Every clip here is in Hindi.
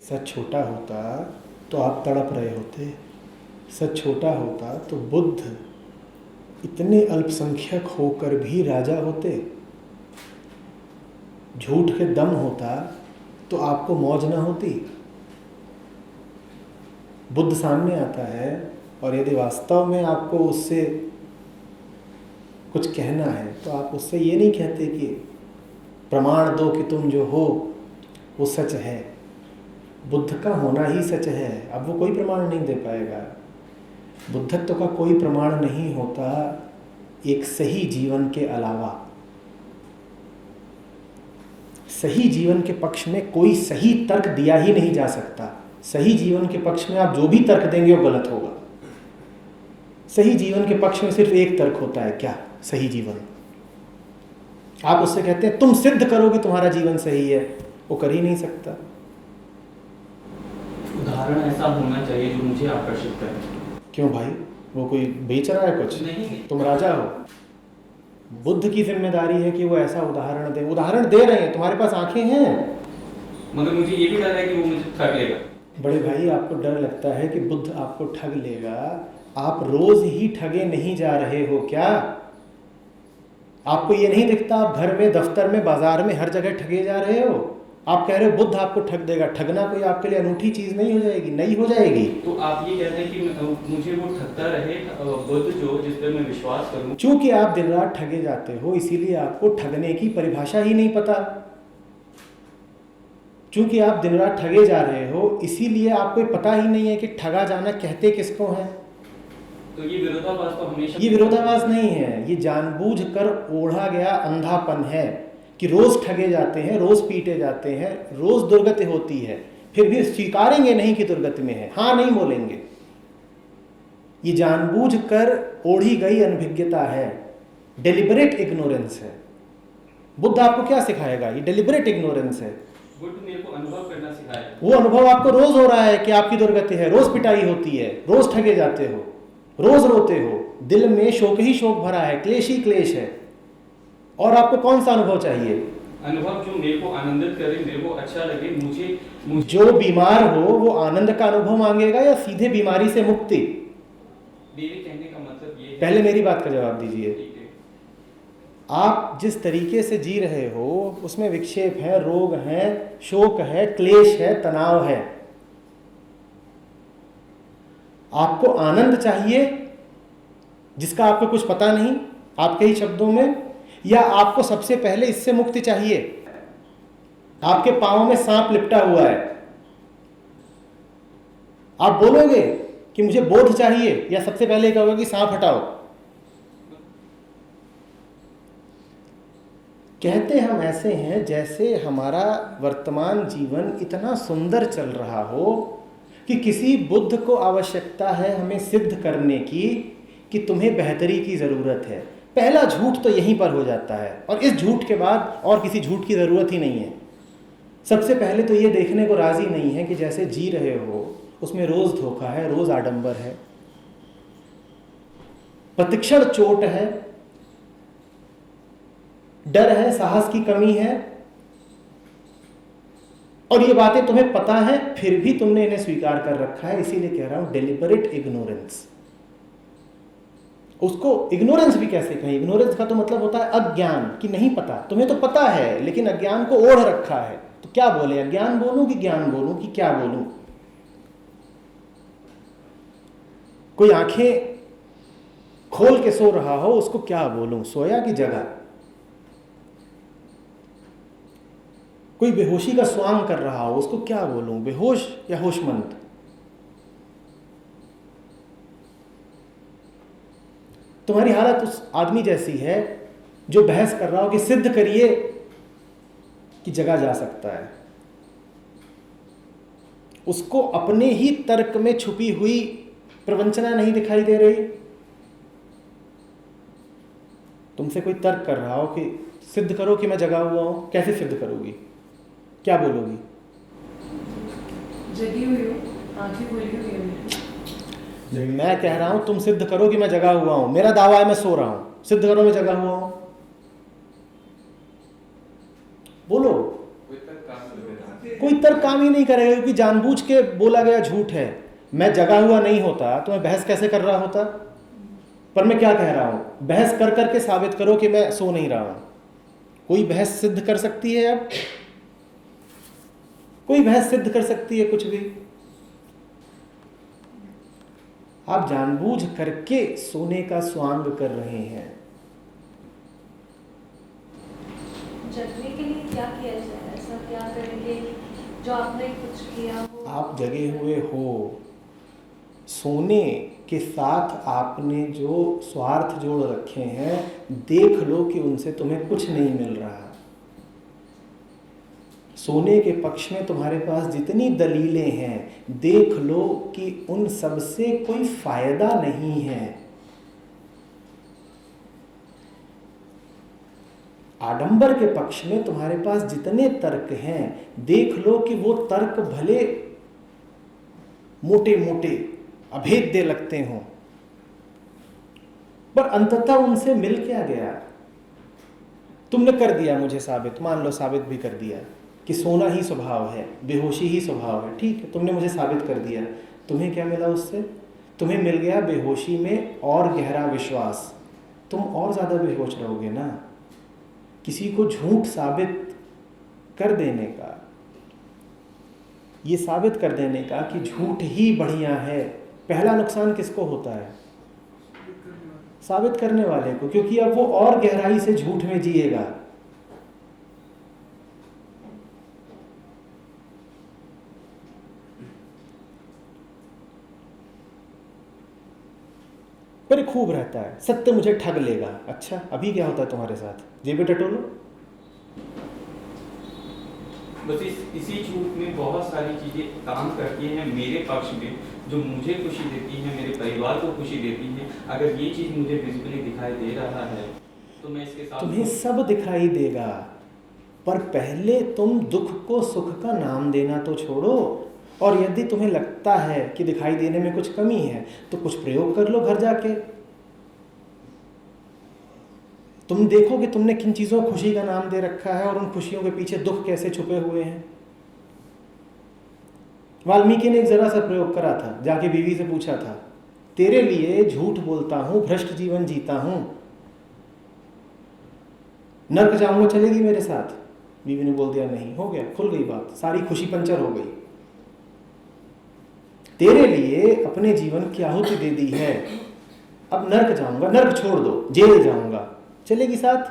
सच छोटा होता तो आप तड़प रहे होते, सच छोटा होता तो बुद्ध इतने अल्पसंख्यक होकर भी राजा होते। झूठ के दम होता तो आपको मौज ना होती। बुद्ध सामने आता है और यदि वास्तव में आपको उससे कुछ कहना है तो आप उससे ये नहीं कहते कि प्रमाण दो कि तुम जो हो वो सच है। बुद्ध का होना ही सच है, अब वो कोई प्रमाण नहीं दे पाएगा। बुद्धत्व का कोई प्रमाण नहीं होता एक सही जीवन के अलावा। सही जीवन के पक्ष में कोई सही तर्क दिया ही नहीं जा सकता। सही जीवन के पक्ष में आप जो भी तर्क देंगे वो गलत होगा। सही जीवन के पक्ष में सिर्फ एक तर्क होता है, क्या? सही जीवन। आप उससे कहते हैं तुम सिद्ध करो कि तुम्हारा जीवन सही है, वो कर ही नहीं सकता। उदाहरण ऐसा होना चाहिए जो मुझे आकर्षित करे। क्यों भाई, वो कोई बेच रहा है कुछ? नहीं। तुम राजा हो, बुद्ध की जिम्मेदारी है कि वो ऐसा उदाहरण दे। उदाहरण दे रहे हैं, तुम्हारे पास आंखें हैं, मगर मुझे ये भी डर है कि वो मुझे ठग लेगा। बड़े भाई, आपको डर लगता है कि बुद्ध आपको ठग लेगा? आप रोज ही ठगे नहीं जा रहे हो क्या? आपको ये नहीं दिखता आप घर में, दफ्तर में, बाजार में हर जगह ठगे जा रहे हो? आप कह रहे हो बुद्ध आपको ठग देगा। ठगना कोई आपके लिए अनूठी चीज नहीं हो जाएगी, नहीं हो जाएगी। तो आप ये कहते हैं कि मुझे वो ठगता रहे, बुद्ध जो जिस पर मैं विश्वास करूं। चूंकि आप दिन रात ठगे जाते हो इसीलिए आपको ठगने की परिभाषा ही नहीं पता। चूंकि आप दिन रात ठगे जा रहे हो इसीलिए आपको पता ही नहीं है कि ठगा जाना कहते किसको है। तो ये विरोधाभास तो हमेशा, ये विरोधाभास नहीं है, ये जानबूझकर ओढ़ा गया अंधापन है कि रोज ठगे जाते हैं, रोज पीटे जाते हैं, रोज दुर्गति होती है, फिर भी स्वीकारेंगे नहीं कि दुर्गति में है, हाँ नहीं बोलेंगे। ये जानबूझकर ओढ़ी गई अनभिज्ञता है, डेलिबरेट इग्नोरेंस है। बुद्ध आपको क्या सिखाएगा? ये डेलिबरेट इग्नोरेंस है। बुद्ध मेरे को अनुभव करना सिखाया। वो अनुभव आपको रोज हो रहा है कि आपकी दुर्गति है, रोज पिटाई होती है, रोज ठगे जाते हो, रोज रोते हो, दिल में शोक ही शोक भरा है, क्लेश ही क्लेश है। और आपको कौन सा अनुभव चाहिए? अनुभव जो मेरे को आनंदित करे, मेरे को अच्छा लगे। मुझे जो बीमार हो वो आनंद का अनुभव मांगेगा या सीधे बीमारी से मुक्ति? मेरे कहने का मतलब ये है, पहले मेरी बात का जवाब दीजिए। आप जिस तरीके से जी रहे हो उसमें विक्षेप है, रोग है, शोक है, क्लेश है, तनाव है। आपको आनंद चाहिए जिसका आपको कुछ पता नहीं, आपके ही शब्दों में, या आपको सबसे पहले इससे मुक्ति चाहिए? आपके पांव में सांप लिपटा हुआ है, आप बोलोगे कि मुझे बोध चाहिए, या सबसे पहले कहोगे कि सांप हटाओ? कहते हम ऐसे हैं जैसे हमारा वर्तमान जीवन इतना सुंदर चल रहा हो कि किसी बुद्ध को आवश्यकता है हमें सिद्ध करने की कि तुम्हें बेहतरी की ज़रूरत है। पहला झूठ तो यहीं पर हो जाता है, और इस झूठ के बाद और किसी झूठ की ज़रूरत ही नहीं है। सबसे पहले तो ये देखने को राज़ी नहीं है कि जैसे जी रहे हो उसमें रोज़ धोखा है, रोज़ आडंबर है, प्रतिक्षण चोट है, डर है, साहस की कमी है, और ये बातें तुम्हें पता है फिर भी तुमने इन्हें स्वीकार कर रखा है। इसीलिए कह रहा हूं डेलिबरेट इग्नोरेंस। उसको इग्नोरेंस भी कैसे कहें? इग्नोरेंस का तो मतलब होता है अज्ञान, कि नहीं पता। तुम्हें तो पता है लेकिन अज्ञान को ओढ़ रखा है। तो क्या बोले, अज्ञान बोलूं कि ज्ञान बोलूं कि क्या बोलूं? कोई आंखें खोल के सो रहा हो उसको क्या बोलूं, सोया की जगह? कोई बेहोशी का स्वांग कर रहा हो उसको क्या बोलूं, बेहोश या होशमंद? तुम्हारी हालत उस आदमी जैसी है जो बहस कर रहा हो कि सिद्ध करिए कि जगा जा सकता है। उसको अपने ही तर्क में छुपी हुई प्रवंचना नहीं दिखाई दे रही? तुमसे कोई तर्क कर रहा हो कि सिद्ध करो कि मैं जगा हुआ हूं, कैसे सिद्ध करोगी? क्या बोलोगी? जगी हुई हो, आंखें खोली हुई है। मैं कह रहा हूं तुम सिद्ध करो कि मैं जगा हुआ हूं। मेरा दावा है मैं सो रहा हूं, सिद्ध करो मैं जगा हुआ हूं। बोलो। कोई तर्क काम ही नहीं करेगा, क्योंकि जानबूझ के बोला गया झूठ है। मैं जगा हुआ नहीं होता तो मैं बहस कैसे कर रहा होता? पर मैं क्या कह रहा हूं, बहस कर करके साबित करो कि मैं सो नहीं रहा हूं। कोई बहस सिद्ध कर सकती है? अब कोई बहस सिद्ध कर सकती है कुछ भी? आप जानबूझ करके सोने का स्वांग कर रहे हैं। जगने के लिए क्या किया जाए? ऐसा क्या करेंगे जो आपने कुछ किया हो? आप जगे हुए हो, सोने के साथ आपने जो स्वार्थ जोड़ रखे हैं, देख लो कि उनसे तुम्हें कुछ नहीं मिल रहा। सोने के पक्ष में तुम्हारे पास जितनी दलीलें हैं, देख लो कि उन सब से कोई फायदा नहीं है। आडंबर के पक्ष में तुम्हारे पास जितने तर्क हैं, देख लो कि वो तर्क भले मोटे मोटे अभेद्य लगते हों, पर अंततः उनसे मिल क्या गया? तुमने कर दिया मुझे साबित, मान लो साबित भी कर दिया कि सोना ही स्वभाव है, बेहोशी ही स्वभाव है। ठीक है, तुमने मुझे साबित कर दिया। तुम्हें क्या मिला उससे? तुम्हें मिल गया बेहोशी में और गहरा विश्वास। तुम और ज्यादा बेहोश रहोगे ना। किसी को झूठ साबित कर देने का, ये साबित कर देने का कि झूठ ही बढ़िया है, पहला नुकसान किसको होता है? साबित करने वाले को, क्योंकि अब वो और गहराई से झूठ में जिएगा। पर खूब रहता है, सत्य मुझे ठग लेगा। अच्छा, अभी क्या होता है तुम्हारे साथ? जेबे टटोलो। बस इसी झूठ में बहुत सारी चीजें काम करती हैं मेरे पक्ष में, जो मुझे खुशी देती है, मेरे परिवार को खुशी देती है। अगर ये चीज मुझे विजिबली दिखाई दे रहा है तो मैं इसके साथ, तुम्हें सब दिखाई देगा, पर पहले तुम दुख को सुख का नाम देना तो छोड़ो। और यदि तुम्हें लगता है कि दिखाई देने में कुछ कमी है, तो कुछ प्रयोग कर लो घर जाके। तुम देखो कि तुमने किन चीजों को खुशी का नाम दे रखा है और उन खुशियों के पीछे दुख कैसे छुपे हुए हैं। वाल्मीकि ने एक जरा सा प्रयोग करा था, जाके बीवी से पूछा था, तेरे लिए झूठ बोलता हूं, भ्रष्ट जीवन जीता हूं, नर्क जाऊंगा, चलेगी मेरे साथ? बीवी ने बोल दिया नहीं। हो गया, खुल गई बात, सारी खुशी पंचर हो गई। तेरे लिए अपने जीवन की आहुति दे दी है, अब नर्क जाऊंगा, नर्क छोड़ दो, जेल जाऊंगा, चलेगी साथ?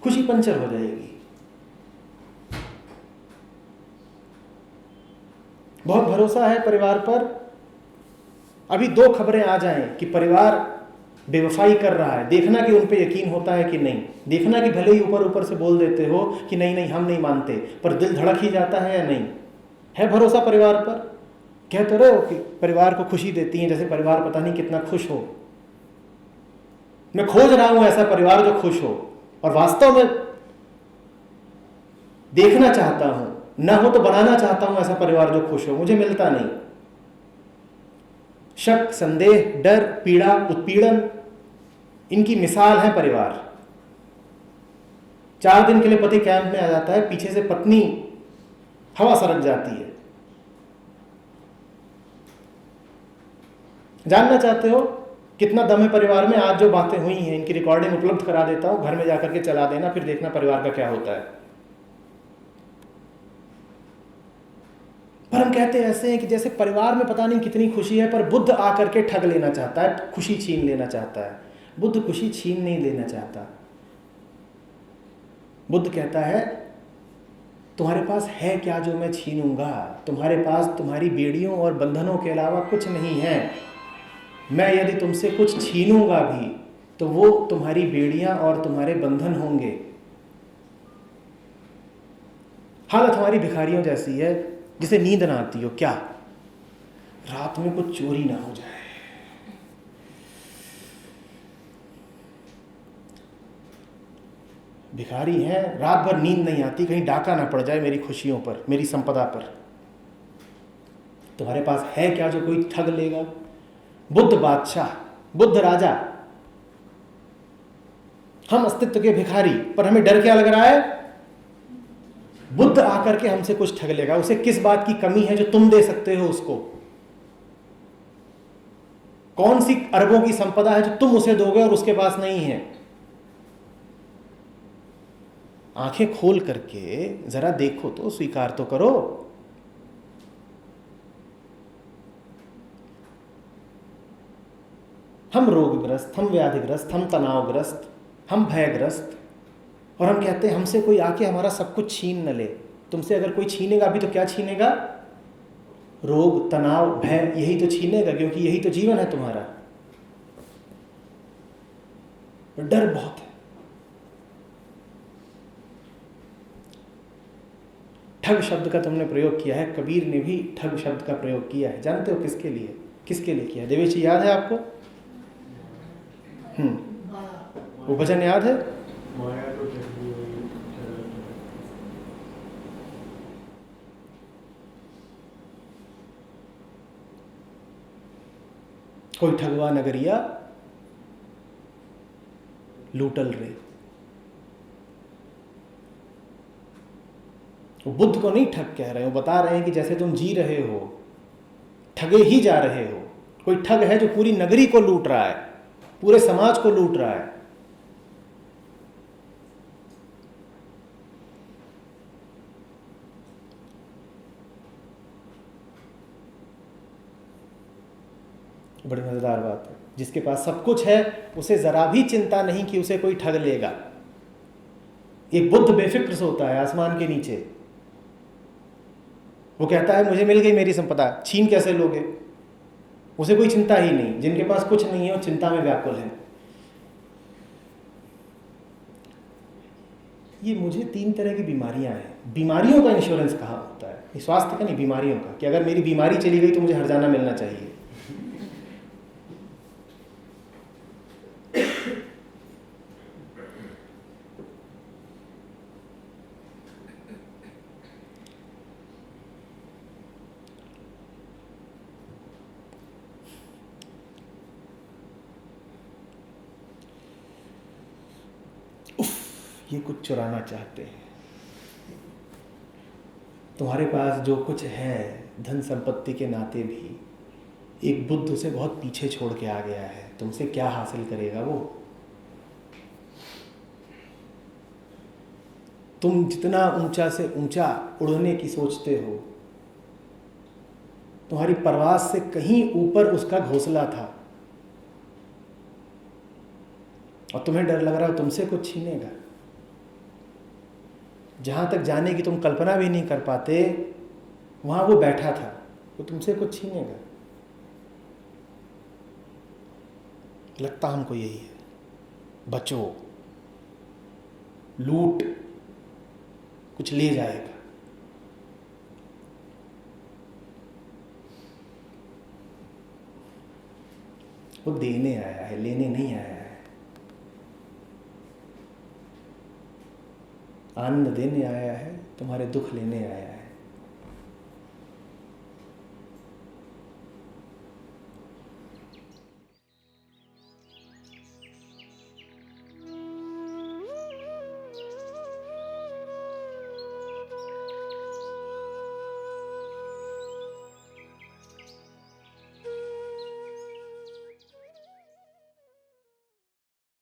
खुशी पंचर हो जाएगी। बहुत भरोसा है परिवार पर। अभी 2 खबरें आ जाएं कि परिवार बेवफाई कर रहा है, देखना कि उन पे यकीन होता है कि नहीं। देखना कि भले ही ऊपर ऊपर से बोल देते हो कि नहीं नहीं हम नहीं मानते, पर दिल धड़क ही जाता है या नहीं? है भरोसा परिवार पर? कहते रहे हो कि परिवार को खुशी देती हैं, जैसे परिवार पता नहीं कितना खुश हो। मैं खोज रहा हूं ऐसा परिवार जो खुश हो, और वास्तव में देखना चाहता हूं, ना हो तो बनाना चाहता हूं ऐसा परिवार जो खुश हो। मुझे मिलता नहीं। शक, संदेह, डर, पीड़ा, उत्पीड़न, इनकी मिसाल है परिवार। 4 दिन के लिए पति कैंप में आ जाता है, पीछे से पत्नी हवा सरक जाती है। जानना चाहते हो कितना दम है परिवार में? आज जो बातें हुई हैं इनकी रिकॉर्डिंग उपलब्ध करा देता हूं, घर में जाकर के चला देना, फिर देखना परिवार का क्या होता है। पर हम कहते ऐसे हैं कि जैसे परिवार में पता नहीं कितनी खुशी है, पर बुद्ध आकर के ठग लेना चाहता है, खुशी छीन लेना चाहता है। बुद्ध खुशी छीन नहीं लेना चाहता। बुद्ध कहता है तुम्हारे पास है क्या जो मैं छीनूंगा? तुम्हारे पास तुम्हारी बेड़ियों और बंधनों के अलावा कुछ नहीं है। मैं यदि तुमसे कुछ छीनूंगा भी तो वो तुम्हारी बेड़ियां और तुम्हारे बंधन होंगे। हालत हमारी भिखारियों जैसी है, जिसे नींद ना आती हो। क्या रात में कुछ चोरी ना हो जाए, भिखारी हैं, रात भर नींद नहीं आती, कहीं डाका ना पड़ जाए मेरी खुशियों पर, मेरी संपदा पर। तुम्हारे पास है क्या जो कोई ठग लेगा? बुद्ध बादशाह, बुद्ध राजा, हम अस्तित्व के भिखारी, पर हमें डर क्या लग रहा है? बुद्ध आकर के हमसे कुछ ठग लेगा, उसे किस बात की कमी है जो तुम दे सकते हो उसको? कौन सी अरबों की संपदा है जो तुम उसे दोगे और उसके पास नहीं है? आंखें खोल करके जरा देखो तो, स्वीकार तो करो। हम रोगग्रस्त, हम व्याधिग्रस्त, हम तनावग्रस्त, हम भयग्रस्त, और हम कहते हैं हमसे कोई आके हमारा सब कुछ छीन न ले। तुमसे अगर कोई छीनेगा भी तो क्या छीनेगा? रोग, तनाव, भय, यही तो छीनेगा, क्योंकि यही तो जीवन है तुम्हारा। डर बहुत है। ठग शब्द का तुमने प्रयोग किया है, कबीर ने भी ठग शब्द का प्रयोग किया है। जानते हो किसके लिए, किसके लिए किया? देवेश जी, याद है आपको? वो वचन याद है? कोई ठगवा नगरिया लूटल रे। वो बुद्ध को नहीं ठग कह रहे हो, बता रहे हैं कि जैसे तुम जी रहे हो ठगे ही जा रहे हो। कोई ठग है जो पूरी नगरी को लूट रहा है, पूरे समाज को लूट रहा है। बड़ी मजेदार बात है। जिसके पास सब कुछ है उसे जरा भी चिंता नहीं कि उसे कोई ठग लेगा। एक बुद्ध बेफिक्र सोता है आसमान के नीचे। वो कहता है मुझे मिल गई मेरी संपदा, छीन कैसे लोगे? उसे कोई चिंता ही नहीं। जिनके पास कुछ नहीं है वो चिंता में व्याकुल है। ये मुझे 3 तरह की बीमारियां हैं। बीमारियों का इंश्योरेंस कहाँ होता है? स्वास्थ्य का नहीं, बीमारियों का, कि अगर मेरी बीमारी चली गई तो मुझे हर्जाना मिलना चाहिए। ये कुछ चुराना चाहते हैं। तुम्हारे पास जो कुछ है धन संपत्ति के नाते भी, एक बुद्ध उसे बहुत पीछे छोड़ के आ गया है। तुमसे क्या हासिल करेगा वो? तुम जितना ऊंचा से ऊंचा उड़ने की सोचते हो, तुम्हारी परवास से कहीं ऊपर उसका घोंसला था, और तुम्हें डर लग रहा है तुमसे कुछ छीनेगा। जहां तक जाने की तुम कल्पना भी नहीं कर पाते, वहां वो बैठा था, वो तुमसे कुछ छीनेगा। लगता हमको यही है। बचो, लूट कुछ ले जाएगा। वो देने आया है, लेने नहीं आया है। आनंद देने आया है, तुम्हारे दुख लेने आया है।